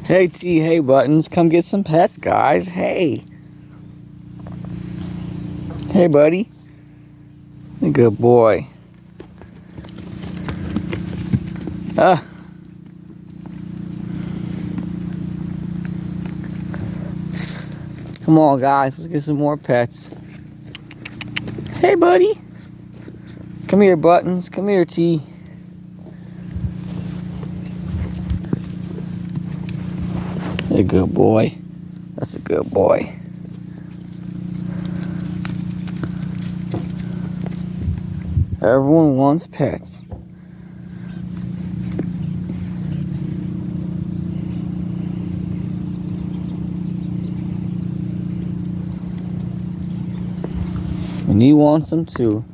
Hey T, hey Buttons, come get some pets, guys. Hey. Hey, buddy. Good boy. Ah. Come on, guys, let's get some more pets. Hey, buddy. Come here, Buttons. Come here, T. A good boy. That's a good boy. Everyone wants pets. And he wants them too.